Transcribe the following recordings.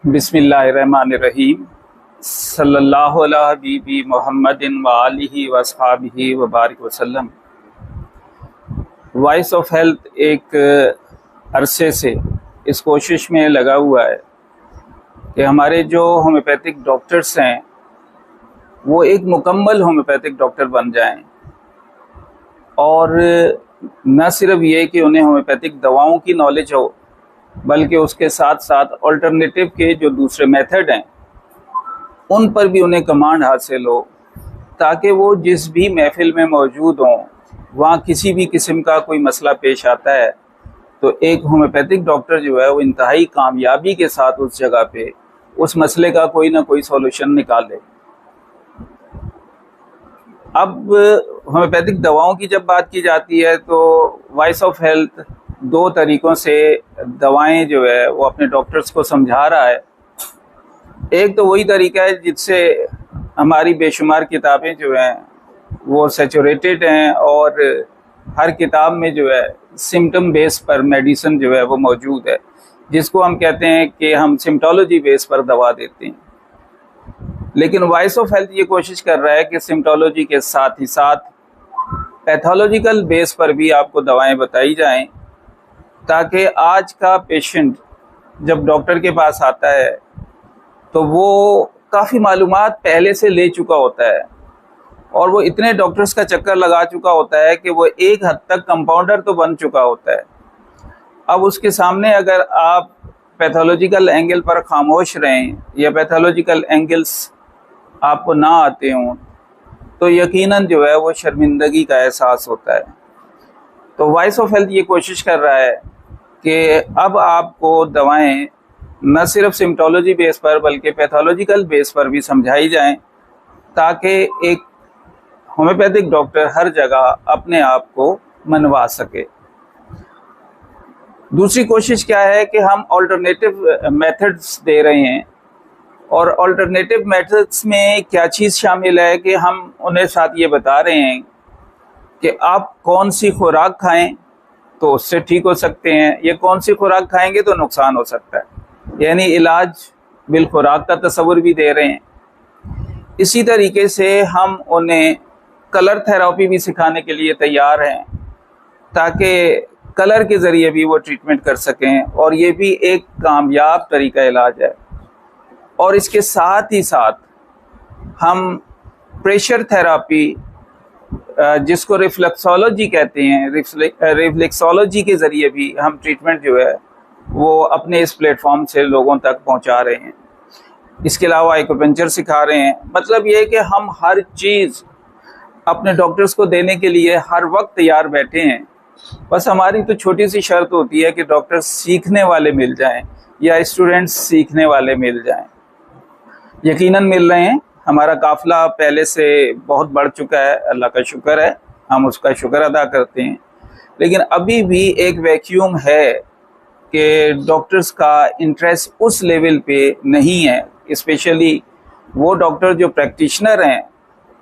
बिस्मिल्लाहिर्रहमानिर्रहीम सल्लल्लाहु अला हबीबी मुहम्मदिन व आलिहि व अस्हाबिहि व बारिक वसल्लम। वॉइस ऑफ हेल्थ एक अरसे से इस कोशिश में लगा हुआ है कि हमारे जो होम्योपैथिक डॉक्टर्स हैं वो एक मुकम्मल होम्योपैथिक डॉक्टर बन जाएं, और न सिर्फ ये कि उन्हें होम्योपैथिक दवाओं की नॉलेज हो, बल्कि उसके साथ साथ अल्टरनेटिव के जो दूसरे मेथड हैं उन पर भी उन्हें कमांड हासिल हो, ताकि वो जिस भी महफिल में मौजूद हों, वहाँ किसी भी किस्म का कोई मसला पेश आता है तो एक होम्योपैथिक डॉक्टर जो है वो इंतहाई कामयाबी के साथ उस जगह पे उस मसले का कोई ना कोई सॉल्यूशन निकाले। अब होम्योपैथिक दवाओं की जब बात की जाती है तो वॉइस ऑफ हेल्थ दो तरीक़ों से दवाएं जो है वो अपने डॉक्टर्स को समझा रहा है। एक तो वही तरीका है जिससे हमारी बेशुमार किताबें जो हैं वो सैचुरेटेड हैं, और हर किताब में जो है सिम्टम बेस पर मेडिसिन जो है वो मौजूद है, जिसको हम कहते हैं कि हम सिम्टोलॉजी बेस पर दवा देते हैं। लेकिन वॉइस ऑफ हेल्थ ये कोशिश कर रहा है कि सिम्टोलॉजी के साथ ही साथ पैथोलॉजिकल बेस पर भी आपको दवाएं बताई जाएं, ताकि आज का पेशेंट जब डॉक्टर के पास आता है तो वो काफ़ी मालूमात पहले से ले चुका होता है, और वो इतने डॉक्टर्स का चक्कर लगा चुका होता है कि वो एक हद तक कंपाउंडर तो बन चुका होता है। अब उसके सामने अगर आप पैथोलॉजिकल एंगल पर खामोश रहें या पैथोलॉजिकल एंगल्स आपको ना आते हों तो यकीनन जो है वो शर्मिंदगी का एहसास होता है। तो वॉइस ऑफ हेल्थ ये कोशिश कर रहा है कि अब आपको दवाएं न सिर्फ सिम्टोलॉजी बेस पर बल्कि पैथोलॉजिकल बेस पर भी समझाई जाएं, ताकि एक होम्योपैथिक डॉक्टर हर जगह अपने आप को मनवा सके। दूसरी कोशिश क्या है कि हम अल्टरनेटिव मेथड्स दे रहे हैं, और अल्टरनेटिव मेथड्स में क्या चीज़ शामिल है कि हम उन्हें साथ ये बता रहे हैं कि आप कौन सी खुराक खाएं तो उससे ठीक हो सकते हैं, या कौन सी खुराक खाएंगे तो नुकसान हो सकता है, यानी इलाज बिल खुराक का तस्वुर भी दे रहे हैं। इसी तरीके से हम उन्हें कलर थेरेपी भी सिखाने के लिए तैयार हैं, ताकि कलर के ज़रिए भी वो ट्रीटमेंट कर सकें, और ये भी एक कामयाब तरीका इलाज है। और इसके साथ ही साथ हम प्रेशर थेरेपी, जिसको रिफ्लेक्सोलॉजी कहते हैं, रिफ्लेक्सोलॉजी के ज़रिए भी हम ट्रीटमेंट जो है वो अपने इस प्लेटफॉर्म से लोगों तक पहुंचा रहे हैं। इसके अलावा एक्यूपंक्चर सिखा रहे हैं। मतलब ये है कि हम हर चीज़ अपने डॉक्टर्स को देने के लिए हर वक्त तैयार बैठे हैं। बस हमारी तो छोटी सी शर्त होती है कि डॉक्टर सीखने वाले मिल जाएं या स्टूडेंट्स सीखने वाले मिल जाएं। यकीनन मिल रहे हैं। हमारा काफ़िला पहले से बहुत बढ़ चुका है, अल्लाह का शुक्र है, हम उसका शुक्र अदा करते हैं। लेकिन अभी भी एक वैक्यूम है कि डॉक्टर्स का इंटरेस्ट उस लेवल पे नहीं है। स्पेशली वो डॉक्टर जो प्रैक्टिशनर हैं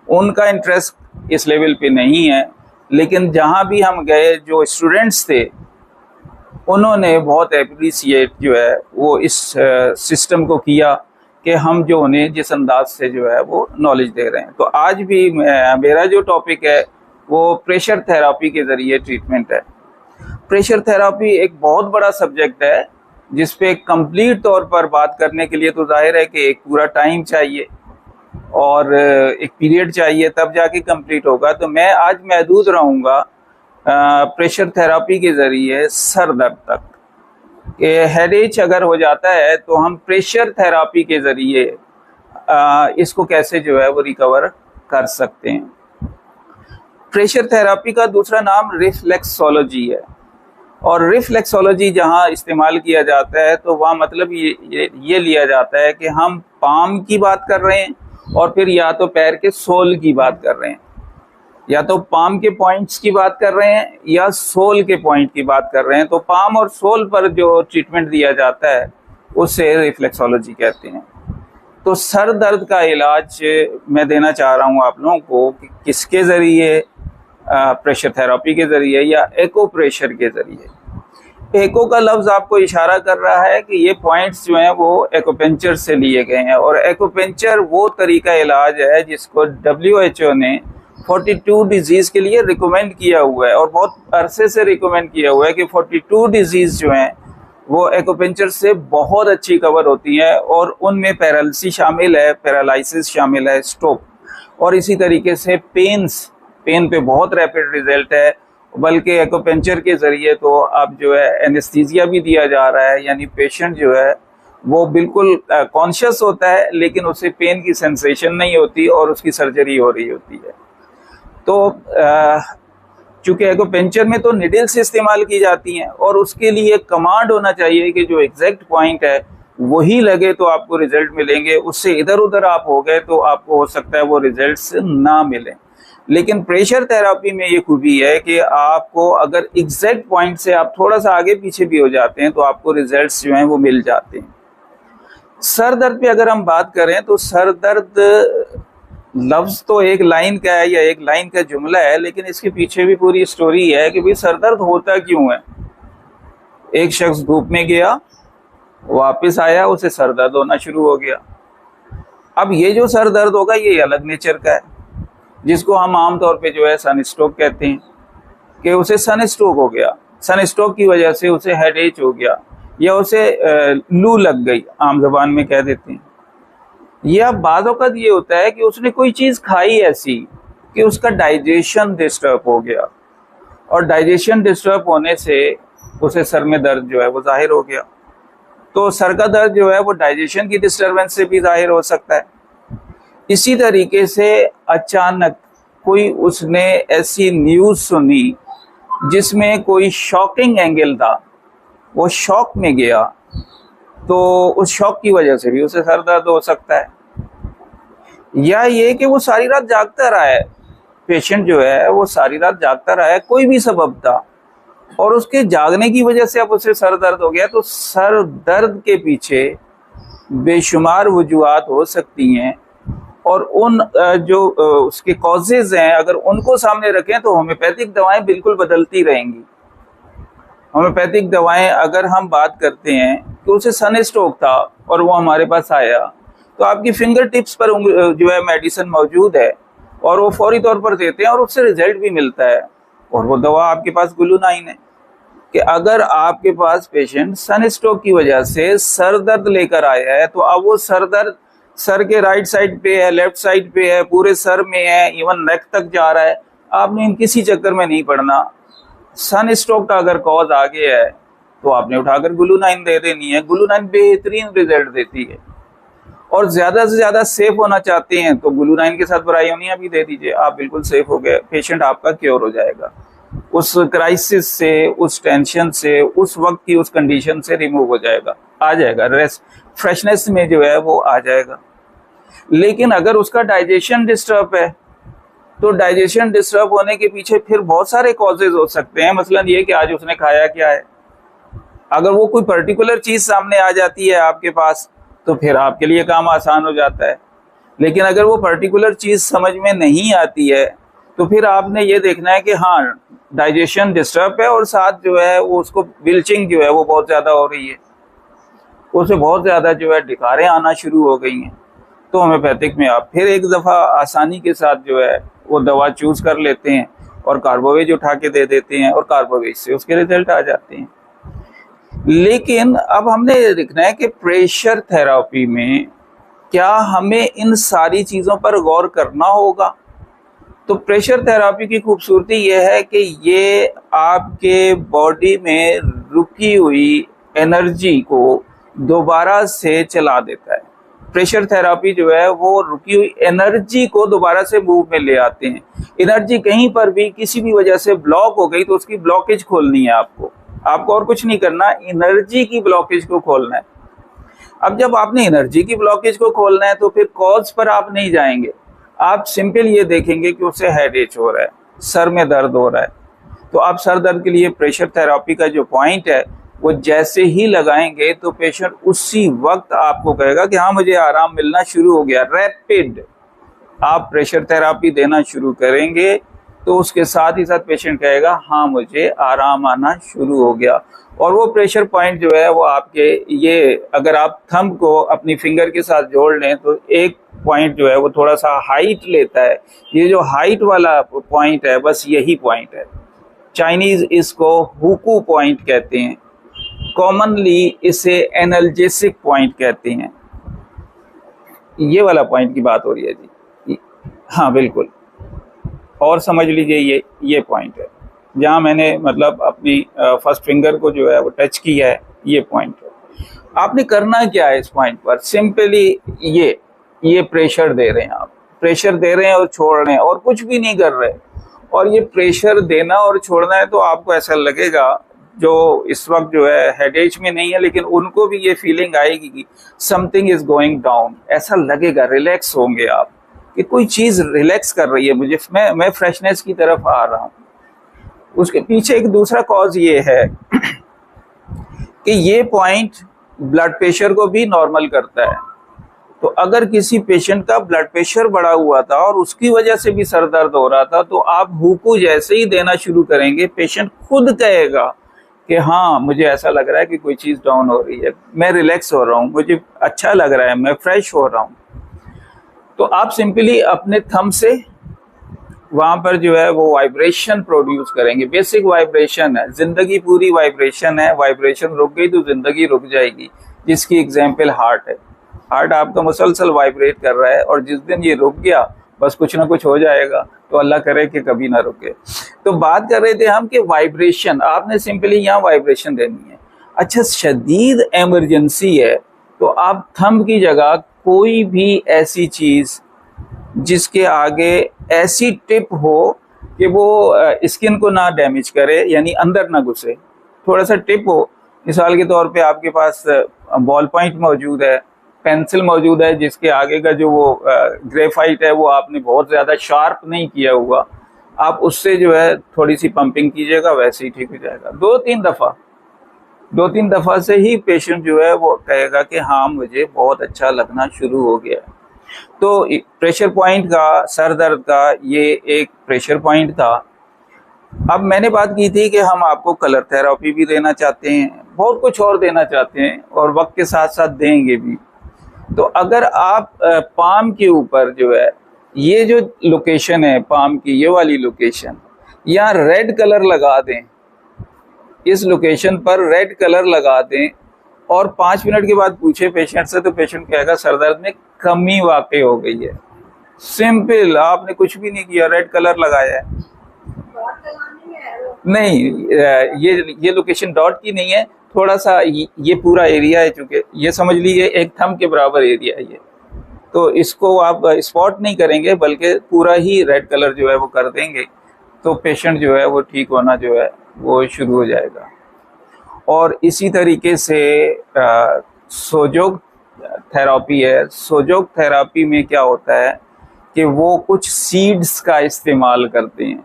उनका इंटरेस्ट इस लेवल पे नहीं है। लेकिन जहाँ भी हम गए, जो स्टूडेंट्स थे उन्होंने बहुत एप्रिसिएट जो है वो इस सिस्टम को किया कि हम जो उन्हें जिस अंदाज से जो है वो नॉलेज दे रहे हैं। तो आज भी मेरा जो टॉपिक है वो प्रेशर थेरेपी के ज़रिए ट्रीटमेंट है। प्रेशर थेरेपी एक बहुत बड़ा सब्जेक्ट है, जिस पे कंप्लीट तौर पर बात करने के लिए तो जाहिर है कि एक पूरा टाइम चाहिए और एक पीरियड चाहिए, तब जाके कंप्लीट होगा। तो मैं आज महदूद रहूँगा प्रेशर थेरेपी के ज़रिए सर दर्द तक। हेडेक अगर हो जाता है तो हम प्रेशर थेरेपी के ज़रिए इसको कैसे जो है वो रिकवर कर सकते हैं। प्रेशर थेरेपी का दूसरा नाम रिफ्लेक्सोलॉजी है, और रिफ्लेक्सोलॉजी जहाँ इस्तेमाल किया जाता है तो वहाँ मतलब ये लिया जाता है कि हम पाम की बात कर रहे हैं और फिर या तो पैर के सोल की बात कर रहे हैं, या तो पाम के पॉइंट्स की बात कर रहे हैं या सोल के पॉइंट की बात कर रहे हैं। तो पाम और सोल पर जो ट्रीटमेंट दिया जाता है उसे रिफ्लेक्सोलॉजी कहते हैं। तो सर दर्द का इलाज मैं देना चाह रहा हूँ आप लोगों को कि किसके ज़रिए, प्रेशर थेरेपी के ज़रिए या एको प्रेशर के ज़रिए। एको का लफ्ज आपको इशारा कर रहा है कि ये पॉइंट्स जो हैं वो एक्यूपेंचर से लिए गए हैं, और एक्यूपेंचर वो तरीका इलाज है जिसको WHO ने 42 डिजीज के लिए रिकमेंड किया हुआ है, और बहुत अरसे से रिकमेंड किया हुआ है कि 42 डिजीज जो हैं वो एक्यूपेंचर से बहुत अच्छी कवर होती है, और उनमें पैरालिसिस शामिल है, पैरालिसिस शामिल है, स्ट्रोक, और इसी तरीके से पेन पे बहुत रैपिड रिजल्ट है। बल्कि एक्यूपेंचर के ज़रिए तो आप जो है एनेस्थीसिया भी दिया जा रहा है, यानी पेशेंट जो है वो बिल्कुल कॉन्शियस होता है लेकिन उसे पेन की सेंसेशन नहीं होती और उसकी सर्जरी हो रही होती है। तो चूँकि एक्यूपेंचर में तो निडल्स इस्तेमाल की जाती हैं, और उसके लिए कमांड होना चाहिए कि जो एग्जैक्ट पॉइंट है वही लगे तो आपको रिजल्ट मिलेंगे, उससे इधर उधर आप हो गए तो आपको हो सकता है वो रिजल्ट्स ना मिलें। लेकिन प्रेशर थेरापी में ये खूबी है कि आपको अगर एग्जैक्ट पॉइंट से आप थोड़ा सा आगे पीछे भी हो जाते हैं तो आपको रिजल्ट्स जो हैं वो मिल जाते हैं। सर दर्द पे अगर हम बात करें तो सर दर्द लफ्ज तो एक लाइन का है या एक लाइन का जुमला है, लेकिन इसके पीछे भी पूरी स्टोरी है कि भाई सर दर्द होता क्यों है। एक शख्स धूप में गया, वापस आया, उसे सर दर्द होना शुरू हो गया। अब ये जो सर दर्द होगा ये अलग नेचर का है, जिसको हम आमतौर पे जो है सन स्ट्रोक कहते हैं, कि उसे सन स्ट्रोक हो गया। सन स्ट्रोक की वजह से उसे हेडेक हो गया, या उसे लू लग गई, आम जबान में कह देते हैं। या बाज़ औक़ात ये होता है कि उसने कोई चीज़ खाई ऐसी कि उसका डाइजेशन डिस्टर्ब हो गया, और डाइजेशन डिस्टर्ब होने से उसे सर में दर्द जो है वो जाहिर हो गया। तो सर का दर्द जो है वो डाइजेशन की डिस्टर्बेंस से भी जाहिर हो सकता है। इसी तरीके से अचानक कोई उसने ऐसी न्यूज़ सुनी जिसमें कोई शॉकिंग एंगल था, वो शॉक में गया, तो उस शॉक की वजह से भी उसे सर दर्द हो सकता है। या ये कि वो सारी रात जागता रहा है, पेशेंट जो है वो सारी रात जागता रहा है, कोई भी सबब था, और उसके जागने की वजह से अब उसे सर दर्द हो गया। तो सर दर्द के पीछे बेशुमार वजूहात हो सकती हैं, और उन जो उसके कॉजेज हैं अगर उनको सामने रखें तो होम्योपैथिक दवाएं बिल्कुल बदलती रहेंगी। होम्योपैथिक दवाएं अगर हम बात करते हैं कि उसे सन स्ट्रोक था और वो हमारे पास आया, तो आपकी फिंगर टिप्स पर जो है मेडिसिन मौजूद है, और वो फौरी तौर पर देते हैं और उससे रिजल्ट भी मिलता है। और वो दवा आपके पास ग्लूनाइन है कि अगर आपके पास पेशेंट सन स्ट्रोक की वजह से सर दर्द लेकर आया है, तो अब वो सर दर्द सर के राइट साइड पे है, लेफ्ट साइड पे है, पूरे सर में है, इवन नेक तक जा रहा है, आपने इन किसी चक्कर में नहीं पड़ना। सन स्ट्रोक का अगर कॉज आगे है तो आपने उठाकर ग्लूनाइन दे देनी है। ग्लूनाइन बेहतरीन रिजल्ट देती है, और ज्यादा से ज्यादा सेफ होना चाहते हैं तो ग्लूनाइन के साथ ब्रायोनिया भी दे दीजिए, आप बिल्कुल सेफ हो गए, पेशेंट आपका क्योर हो जाएगा, उस क्राइसिस से, उस टेंशन से, उस वक्त की उस कंडीशन से रिमूव हो जाएगा, आ जाएगा, रेस्ट फ्रेशनेस में जो है वो आ जाएगा। लेकिन अगर उसका डाइजेशन डिस्टर्ब है तो डाइजेशन डिस्टर्ब होने के पीछे फिर बहुत सारे कॉजेज हो सकते हैं। मसलन ये कि आज उसने खाया क्या है। अगर वो कोई पर्टिकुलर चीज सामने आ जाती है आपके पास तो फिर आपके लिए काम आसान हो जाता है, लेकिन अगर वो पर्टिकुलर चीज समझ में नहीं आती है तो फिर आपने ये देखना है कि हाँ डाइजेशन डिस्टर्ब है, और साथ जो है वो उसको विल्चिंग जो है वो बहुत ज़्यादा हो रही है, उसे बहुत ज़्यादा जो है डिकारें आना शुरू हो गई हैं। तो होम्योपैथिक में आप फिर एक दफ़ा आसानी के साथ जो है वो दवा चूज़ कर लेते हैं और कार्बोवेज उठा के दे देते हैं, और कार्बोवेज से उसके रिजल्ट आ जाते हैं। लेकिन अब हमने ये देखना है कि प्रेशर थेरापी में क्या हमें इन सारी चीज़ों पर गौर करना होगा। तो प्रेशर थेरापी की खूबसूरती यह है कि ये आपके बॉडी में रुकी हुई एनर्जी को दोबारा से चला देता है। प्रेशर थेरापी जो है वो रुकी हुई एनर्जी को दोबारा से मूव में ले आते हैं। एनर्जी कहीं पर भी किसी भी वजह से ब्लॉक हो गई तो उसकी ब्लॉकेज खोलनी है आपको और कुछ नहीं करना, एनर्जी की ब्लॉकेज को खोलना है। अब जब आपने एनर्जी की ब्लॉकेज को खोलना है तो फिर कॉज पर आप नहीं जाएंगे, आप सिंपल ये देखेंगे कि उसे हेडेक हो रहा है, सर में दर्द हो रहा है, तो आप सर दर्द के लिए प्रेशर थेरापी का जो पॉइंट है वो जैसे ही लगाएंगे तो पेशेंट उसी वक्त आपको कहेगा कि हाँ मुझे आराम मिलना शुरू हो गया। रैपिड आप प्रेशर थेरापी देना शुरू करेंगे तो उसके साथ ही साथ पेशेंट कहेगा हाँ मुझे आराम आना शुरू हो गया। और वो प्रेशर पॉइंट जो है वो आपके, ये अगर आप थंब को अपनी फिंगर के साथ जोड़ लें तो एक पॉइंट जो है वो थोड़ा सा हाइट लेता है। ये जो हाइट वाला पॉइंट है बस यही पॉइंट है। चाइनीज इसको हुकू पॉइंट कहते हैं, कॉमनली इसे एनाल्जेसिक पॉइंट कहते हैं। ये वाला पॉइंट की बात हो रही है जी। हाँ बिल्कुल, और समझ लीजिए ये पॉइंट है जहाँ मैंने मतलब अपनी फर्स्ट फिंगर को जो है वो टच किया है, ये पॉइंट है। आपने करना क्या है इस पॉइंट पर, सिंपली ये प्रेशर दे रहे हैं आप, प्रेशर दे रहे हैं और छोड़ रहे हैं और कुछ भी नहीं कर रहे। और ये प्रेशर देना और छोड़ना है तो आपको ऐसा लगेगा, जो इस वक्त जो है हेडेज में नहीं है लेकिन उनको भी ये फीलिंग आएगी कि समथिंग इज गोइंग डाउन, ऐसा लगेगा, रिलैक्स होंगे आप कि कोई चीज रिलैक्स कर रही है मुझे, मैं फ्रेशनेस की तरफ आ रहा हूँ। उसके पीछे एक दूसरा कॉज ये है कि ये पॉइंट ब्लड प्रेशर को भी नॉर्मल करता है। तो अगर किसी पेशेंट का ब्लड प्रेशर बढ़ा हुआ था और उसकी वजह से भी सर दर्द हो रहा था, तो आप हुकू जैसे ही देना शुरू करेंगे पेशेंट खुद कहेगा कि हाँ मुझे ऐसा लग रहा है कि कोई चीज डाउन हो रही है, मैं रिलैक्स हो रहा हूँ, मुझे अच्छा लग रहा है, मैं फ्रेश हो रहा हूँ। तो आप सिंपली अपने थंब से वहां पर जो है वो वाइब्रेशन प्रोड्यूस करेंगे। बेसिक वाइब्रेशन है, जिंदगी पूरी वाइब्रेशन है, वाइब्रेशन रुक गई तो जिंदगी रुक जाएगी। जिसकी एग्जाम्पल हार्ट है, हार्ट आपका मुसलसल वाइब्रेट कर रहा है और जिस दिन ये रुक गया बस कुछ ना कुछ हो जाएगा। तो अल्लाह करे कि कभी ना रुके। तो बात कर रहे थे हम कि वाइब्रेशन, आपने सिंपली यहाँ वाइब्रेशन देनी है। अच्छा, शदीद इमरजेंसी है तो आप थंब की जगह कोई भी ऐसी चीज जिसके आगे ऐसी टिप हो कि वो स्किन को ना डैमेज करे, यानी अंदर ना घुसे, थोड़ा सा टिप हो। मिसाल के तौर पे आपके पास बॉल पॉइंट मौजूद है, पेंसिल मौजूद है, जिसके आगे का जो वो ग्रेफाइट है वो आपने बहुत ज़्यादा शार्प नहीं किया हुआ, आप उससे जो है थोड़ी सी पंपिंग कीजिएगा, वैसे ही ठीक हो जाएगा। दो तीन दफ़ा से ही पेशेंट जो है वो कहेगा कि हाँ मुझे बहुत अच्छा लगना शुरू हो गया। तो प्रेशर पॉइंट का, सर दर्द का ये एक प्रेशर पॉइंट था। अब मैंने बात की थी कि हम आपको कलर थेरेपी भी देना चाहते हैं, बहुत कुछ और देना चाहते हैं और वक्त के साथ साथ देंगे भी। तो अगर आप पाम के ऊपर जो है ये जो लोकेशन है पाम की, ये वाली लोकेशन, यहाँ रेड कलर लगा दें, इस लोकेशन पर रेड कलर लगा दें और 5 मिनट के बाद पूछे पेशेंट से तो पेशेंट कहेगा सर दर्द में कमी वाकई हो गई है। सिंपल, आपने कुछ भी नहीं किया, रेड कलर लगाया है। नहीं, ये लोकेशन डॉट की नहीं है, थोड़ा सा ये पूरा एरिया है, चूंकि ये समझ लीजिए एक थंब के बराबर एरिया है ये, तो इसको आप स्पॉट नहीं करेंगे बल्कि पूरा ही रेड कलर जो है वो कर देंगे, तो पेशेंट जो है वो ठीक होना जो है वो शुरू हो जाएगा। और इसी तरीके से सोजोग थेरेपी है। सोजोग थेरेपी में क्या होता है कि वो कुछ सीड्स का इस्तेमाल करते हैं,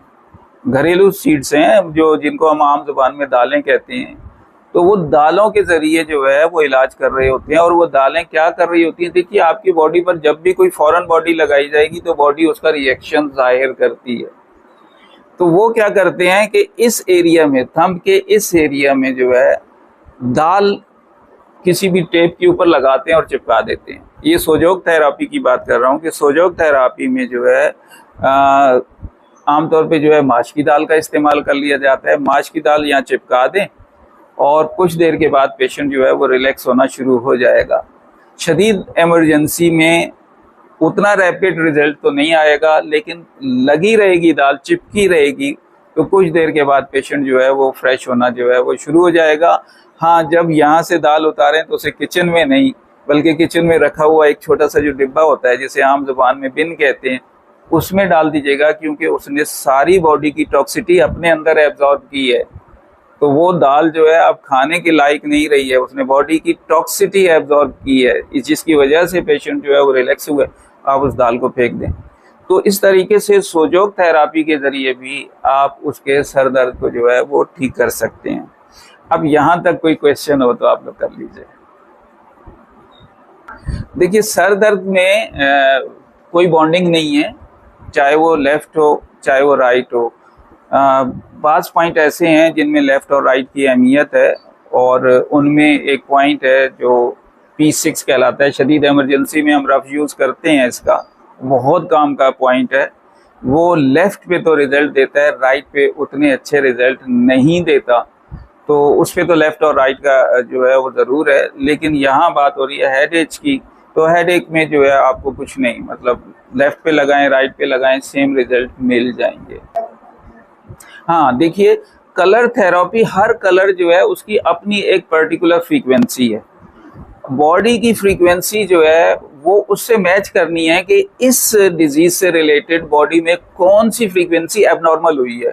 घरेलू सीड्स हैं जो जिनको हम आम जुबान में दालें कहते हैं। तो वो दालों के जरिए जो है वो इलाज कर रहे होते हैं। और वो दालें क्या कर रही होती हैं, देखिए आपकी बॉडी पर जब भी कोई फॉरेन बॉडी लगाई जाएगी तो बॉडी उसका रिएक्शन जाहिर करती है। तो वो क्या करते हैं कि इस एरिया में, थंब के इस एरिया में जो है दाल किसी भी टेप के ऊपर लगाते हैं और चिपका देते हैं। ये सोजोग थेरेपी की बात कर रहा हूँ कि सोजोग थेरेपी में जो है आमतौर पे जो है माश की दाल का इस्तेमाल कर लिया जाता है। माश की दाल यहाँ चिपका दें और कुछ देर के बाद पेशेंट जो है वो रिलैक्स होना शुरू हो जाएगा। शदीद इमरजेंसी में उतना रैपिड रिजल्ट तो नहीं आएगा, लेकिन लगी रहेगी दाल, चिपकी रहेगी, तो कुछ देर के बाद पेशेंट जो है वो फ्रेश होना जो है वो शुरू हो जाएगा। हाँ, जब यहाँ से दाल उतारें तो उसे किचन में नहीं बल्कि किचन में रखा हुआ एक छोटा सा जो डिब्बा होता है जिसे आम जुबान में बिन कहते हैं, उसमें डाल दीजिएगा, क्योंकि उसने सारी बॉडी की टॉक्सिटी अपने अंदर एब्जॉर्ब की है। तो वो दाल जो है अब खाने के लायक नहीं रही है, उसने बॉडी की टॉक्सिटी एब्जॉर्ब की है, जिसकी वजह से पेशेंट जो है वो रिलैक्स हुए, आप उस दाल को फेंक दें। तो इस तरीके से सोजोग थेरेपी के जरिए भी आप उसके सर दर्द को जो है वो ठीक कर सकते हैं। अब यहाँ तक कोई क्वेश्चन हो तो आप लोग कर लीजिए। देखिए, सर दर्द में कोई बॉन्डिंग नहीं है, चाहे वो लेफ्ट हो चाहे वो राइट हो। बाज़ पॉइंट ऐसे हैं जिनमें लेफ़्ट और राइट की अहमियत है, और उनमें एक पॉइंट है जो P6 कहलाता है। शदीद इमरजेंसी में हम रफ यूज़ करते हैं, इसका बहुत काम का पॉइंट है। वो लेफ़्ट पे तो रिज़ल्ट देता है, राइट पे उतने अच्छे रिज़ल्ट नहीं देता। तो उस पे तो लेफ़्ट और राइट का जो है वो ज़रूर है, लेकिन यहाँ बात हो रही है हेड एच की। तो हेड एक में जो है आपको कुछ नहीं, मतलब लेफ़्ट पे लगाएं राइट पे लगाएं, सेम रिज़ल्ट मिल जाएंगे। हाँ देखिए, कलर थेरेपी, हर कलर जो है उसकी अपनी एक पर्टिकुलर फ्रीक्वेंसी है। बॉडी की फ्रीक्वेंसी जो है वो उससे मैच करनी है कि इस डिजीज से रिलेटेड बॉडी में कौन सी फ्रीक्वेंसी एबनॉर्मल हुई है।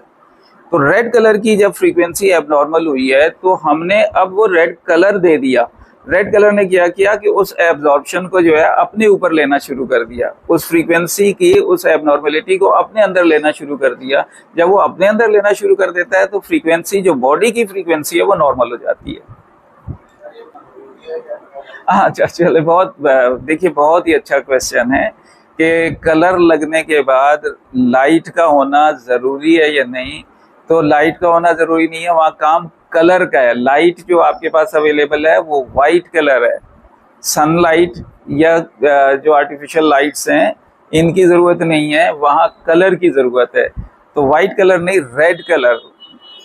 तो रेड कलर की जब फ्रीक्वेंसी एबनॉर्मल हुई है तो हमने अब वो रेड कलर दे दिया। रेड कलर ने क्या किया कि उस एब्जॉर्प्शन को जो है अपने ऊपर लेना शुरू कर दिया, उस फ्रीक्वेंसी की, उस एबनॉर्मेलिटी को अपने अंदर लेना शुरू कर दिया। जब वो अपने अंदर लेना शुरू कर देता है तो फ्रीक्वेंसी, जो बॉडी की फ्रीक्वेंसी है, वो नॉर्मल हो जाती है। हाँ चलिए, बहुत देखिए, बहुत ही अच्छा क्वेश्चन है कि कलर लगने के बाद लाइट का होना ज़रूरी है या नहीं। तो लाइट का होना ज़रूरी नहीं है, वहाँ काम कलर का है। लाइट जो आपके पास अवेलेबल है वो वाइट कलर है। सनलाइट या जो आर्टिफिशियल लाइट्स हैं, इनकी ज़रूरत नहीं है, वहाँ कलर की ज़रूरत है। तो वाइट कलर नहीं, रेड कलर।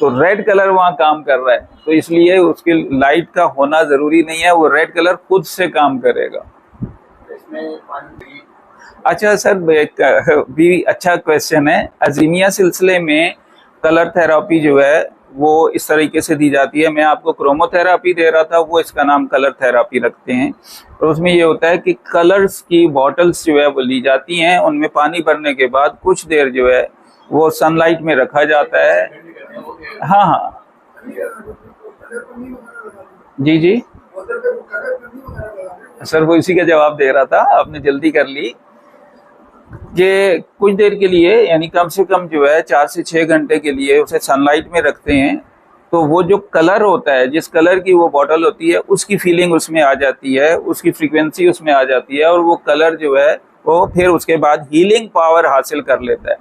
तो रेड कलर वहाँ काम कर रहा है, तो इसलिए उसकी लाइट का होना ज़रूरी नहीं है, वो रेड कलर खुद से काम करेगा। अच्छा सर, एक भी अच्छा क्वेश्चन है। अजीमिया सिलसिले में कलर थेरेपी जो है वो इस तरीके से दी जाती है। मैं आपको क्रोमोथेरेपी दे रहा था, वो इसका नाम कलर थेरेपी रखते हैं। और उसमें ये होता है कि कलर्स की बॉटल्स जो है वो ली जाती हैं, उनमें पानी भरने के बाद कुछ देर जो है वो सनलाइट में रखा जाता है। हाँ हाँ जी जी सर, वो इसी का जवाब दे रहा था, आपने जल्दी कर ली। कि कुछ देर के लिए, यानी कम से कम जो है 4 से 6 घंटे के लिए उसे सनलाइट में रखते हैं। तो वो जो कलर होता है, जिस कलर की वो बॉटल होती है, उसकी फीलिंग उसमें आ जाती है, उसकी फ्रीक्वेंसी उसमें आ जाती है, और वो कलर जो है वो फिर उसके बाद हीलिंग पावर हासिल कर लेता है।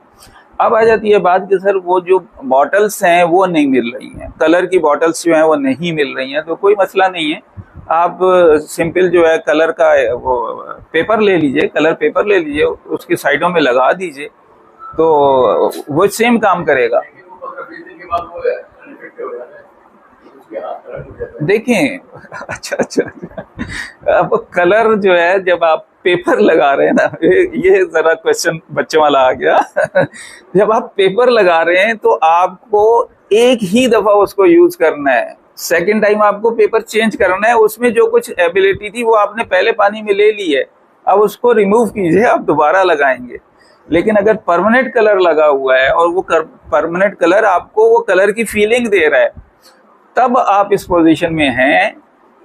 अब आ जाती है बात कि सर वो जो बॉटल्स हैं वो नहीं मिल रही हैं, कलर की बॉटल्स जो हैं वो नहीं मिल रही हैं। तो कोई मसला नहीं है, आप सिंपल जो है कलर का वो पेपर ले लीजिए, कलर पेपर ले लीजिए, उसकी साइडों में लगा दीजिए, तो वो सेम काम करेगा। देखें, अच्छा, अब कलर जो है, जब आप पेपर लगा रहे हैं ना, ये जरा क्वेश्चन बच्चों वाला आ गया। जब आप पेपर लगा रहे हैं तो आपको एक ही दफा उसको यूज करना है, सेकंड टाइम आपको पेपर चेंज करना है। उसमें जो कुछ एबिलिटी थी वो आपने पहले पानी में ले ली है, अब उसको रिमूव कीजिए, आप दोबारा लगाएंगे। लेकिन अगर परमानेंट कलर लगा हुआ है और वो परमानेंट कलर आपको वो कलर की फीलिंग दे रहा है, तब आप इस पोजीशन में हैं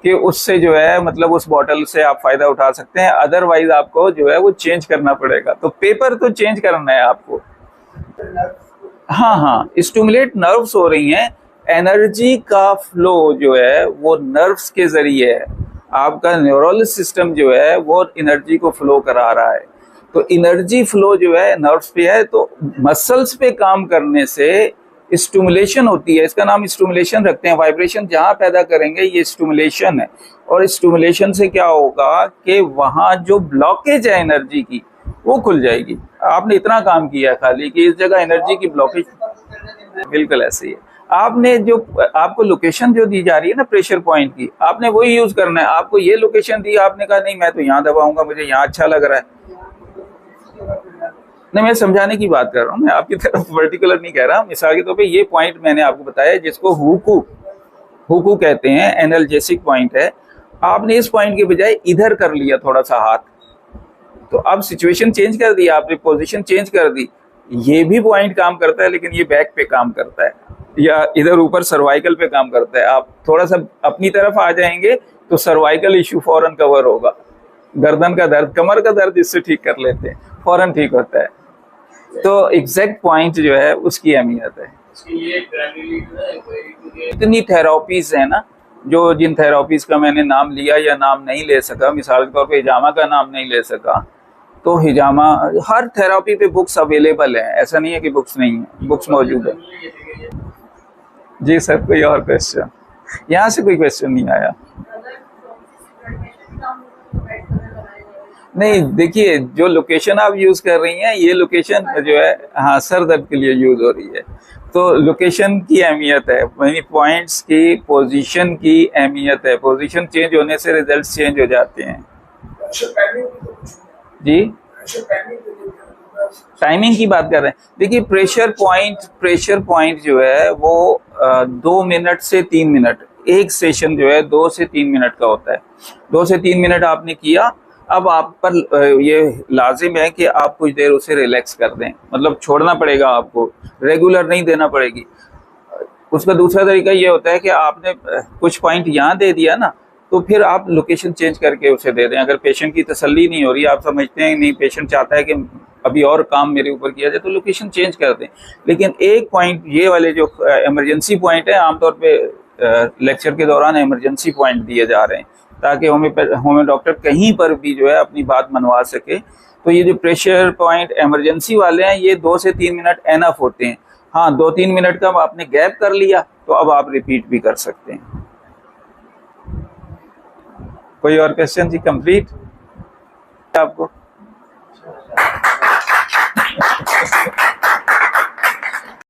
कि उससे जो है, मतलब उस बॉटल से आप फायदा उठा सकते हैं। अदरवाइज आपको जो है वो चेंज करना पड़ेगा। तो पेपर तो चेंज करना है आपको। हाँ, स्टिमुलेट नर्व्स हो रही हैं। एनर्जी का फ्लो जो है वो नर्व्स के जरिए है। आपका न्यूरल सिस्टम जो है वो एनर्जी को फ्लो करा रहा है। तो एनर्जी फ्लो जो है नर्व्स पे है, तो मसल्स पे काम करने से स्टिमुलेशन होती है। इसका नाम स्टिमुलेशन रखते हैं। वाइब्रेशन जहाँ पैदा करेंगे ये स्टिमुलेशन है। और स्टिमुलेशन से क्या होगा कि वहाँ जो ब्लॉकेज है एनर्जी की, वो खुल जाएगी। आपने इतना काम किया खाली कि इस जगह एनर्जी की ब्लॉकेज, बिल्कुल ऐसे ही है। आपने जो, आपको लोकेशन जो दी जा रही है ना प्रेशर पॉइंट की, आपने वही यूज करना है। आपको ये लोकेशन दी, आपने कहा नहीं मैं तो यहाँ दबाऊंगा, मुझे यहाँ अच्छा लग रहा है। नहीं, मैं समझाने की बात कर रहा हूँ, मैं आपकी तरफ पर्टिकुलर नहीं कह रहा। मिसाल के तौर पे ये पॉइंट मैंने आपको बताया जिसको हुकू कहते हैं, एनाल्जेसिक पॉइंट है। आपने इस पॉइंट के बजाय इधर कर लिया थोड़ा सा हाथ, तो अब सिचुएशन चेंज कर दी, आपने पोजीशन चेंज कर दी। ये भी पॉइंट काम करता है, लेकिन ये बैक पे काम करता है या इधर ऊपर सर्वाइकल पे काम करता है। आप थोड़ा सा अपनी तरफ आ जाएंगे तो सर्वाइकल इश्यू फौरन कवर होगा। गर्दन का दर्द, कमर का दर्द इससे ठीक कर लेते हैं, फौरन ठीक होता है। तो एग्जैक्ट पॉइंट जो है उसकी अहमियत है। इतनी थेरापीज है ना, जो जिन थेरापीज का मैंने नाम लिया या नाम नहीं ले सका, मिसाल के तौर पे हिजामा का नाम नहीं ले सका, तो हिजामा, हर थेरेपी पे बुक्स अवेलेबल है, ऐसा नहीं है कि बुक्स नहीं है, बुक्स मौजूद है। जी सर, कोई और क्वेश्चन? यहाँ से कोई क्वेश्चन नहीं आया। नहीं, देखिए जो लोकेशन आप यूज कर रही हैं, ये लोकेशन जो है, हाँ, सर दर्द के लिए यूज हो रही है। तो लोकेशन की अहमियत है, यानी पॉइंट्स की पोजीशन की अहमियत है। पोजीशन चेंज होने से रिजल्ट्स चेंज हो जाते हैं। जी, टाइमिंग की बात कर रहे हैं। देखिए प्रेशर पॉइंट जो है वो 2 मिनट से 3 मिनट, एक सेशन जो है 2 से 3 मिनट का होता है। 2 से 3 मिनट आपने किया, अब आप पर ये लाजिम है कि आप कुछ देर उसे रिलैक्स कर दें, मतलब छोड़ना पड़ेगा आपको, रेगुलर नहीं देना पड़ेगी। उसका दूसरा तरीका ये होता है कि आपने कुछ पॉइंट यहाँ दे दिया ना, तो फिर आप लोकेशन चेंज करके उसे दे दें। अगर पेशेंट की तसल्ली नहीं हो रही, आप समझते हैं नहीं पेशेंट चाहता है कि अभी और काम मेरे ऊपर किया जाए, तो लोकेशन चेंज कर दें। लेकिन एक पॉइंट, ये वाले जो इमरजेंसी पॉइंट है, आमतौर पे लेक्चर के दौरान इमरजेंसी पॉइंट दिए जा रहे हैं ताकि होम्यो डॉक्टर कहीं पर भी जो है अपनी बात मनवा सके। तो ये जो प्रेशर पॉइंट इमरजेंसी वाले हैं, ये 2 से 3 मिनट एनफ होते हैं। हाँ, 2-3 मिनट का आपने गैप कर लिया तो अब आप रिपीट भी कर सकते हैं। कोई और क्वेश्चन जी? कंप्लीट आपको?